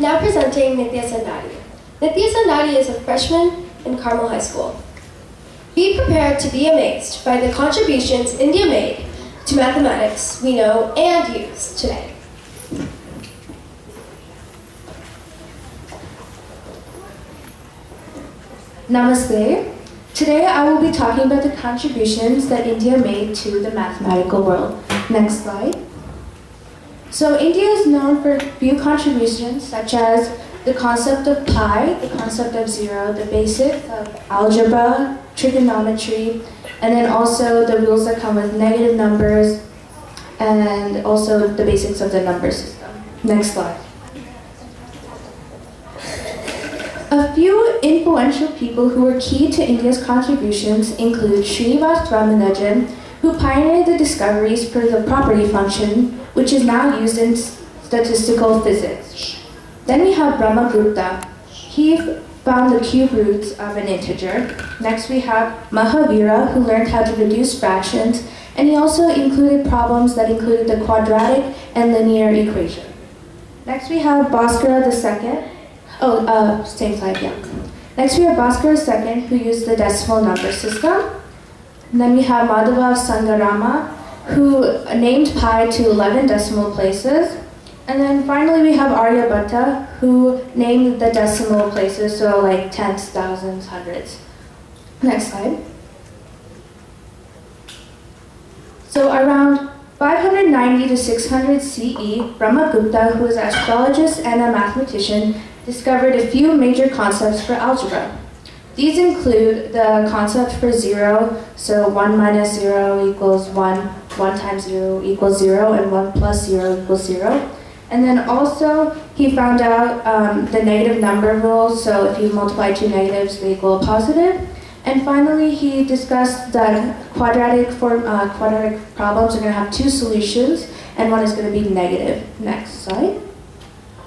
Now presenting Nithya Sandati. Nithya Sandati is a freshman in Carmel High School. Be prepared to be amazed by the contributions India made to mathematics we know and use today. Namaste. Today I will be talking about the contributions that India made to the mathematical world. Next slide. So India is known for a few contributions such as the concept of pi, the concept of zero, the basics of algebra, trigonometry, and then also the rules that come with negative numbers, and also the basics of the number system. Next slide. A few influential people who were key to India's contributions include Srinivas Ramanujan, who pioneered the discoveries for the property function, which is now used in statistical physics. Then we have Brahmagupta. He found the cube roots of an integer. Next we have Mahavira, who learned how to reduce fractions, and he also included problems that included the quadratic and linear equation. Next we have Bhaskara II. Same slide, yeah. Next we have Bhaskara II, who used the decimal number system. And then we have Madhava Sangarama, who named pi to 11 decimal places. And then finally we have Aryabhatta, who named the decimal places, so like tens, thousands, hundreds. Next slide. So around 590 to 600 CE, Brahmagupta, who was an astrologist and a mathematician, discovered a few major concepts for algebra. These include the concept for zero, so 1 minus 0 equals 1, 1 times 0 equals 0, and 1 plus 0 equals 0. And then also he found out the negative number rule, so if you multiply two negatives, they equal a positive. And finally, he discussed that quadratic problems are going to have two solutions, and one is going to be negative. Next slide.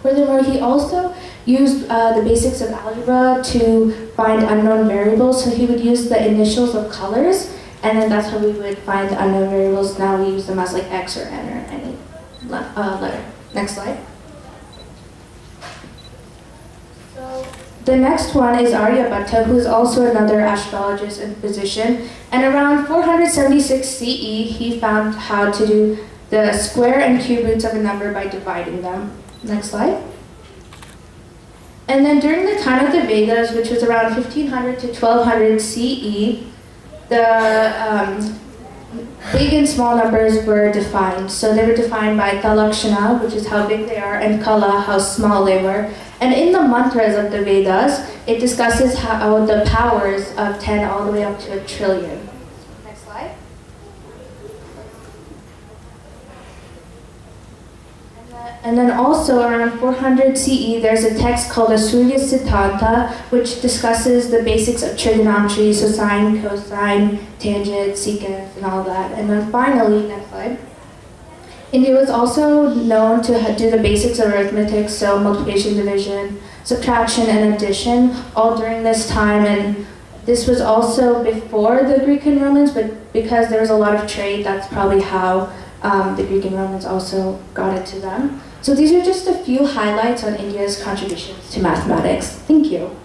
Furthermore, he also used the basics of algebra to find unknown variables, so he would use the initials of colors, and then that's how we would find the unknown variables. Now we use them as like X or N or any letter. Next slide. So the next one is Aryabhatta, who is also another astrologist and physician. And around 476 CE, he found how to do the square and cube roots of a number by dividing them. Next slide. And then during the time of the Vedas, which was around 1500 to 1200 CE, the big and small numbers were defined. So they were defined by Talakshana, which is how big they are, and Kala, how small they were. And in the mantras of the Vedas, it discusses how the powers of 10 all the way up to a trillion. Next slide. And then also around 400 CE, there's a text called the Surya Siddhanta, which discusses the basics of trigonometry, so sine, cosine, tangent, secant, and all that. And then finally, next slide. India was also known to do the basics of arithmetic, so multiplication, division, subtraction, and addition, all during this time. And this was also before the Greek and Romans, but because there was a lot of trade, that's probably how the Greek and Romans also got it to them. So these are just a few highlights on India's contributions to mathematics. Thank you.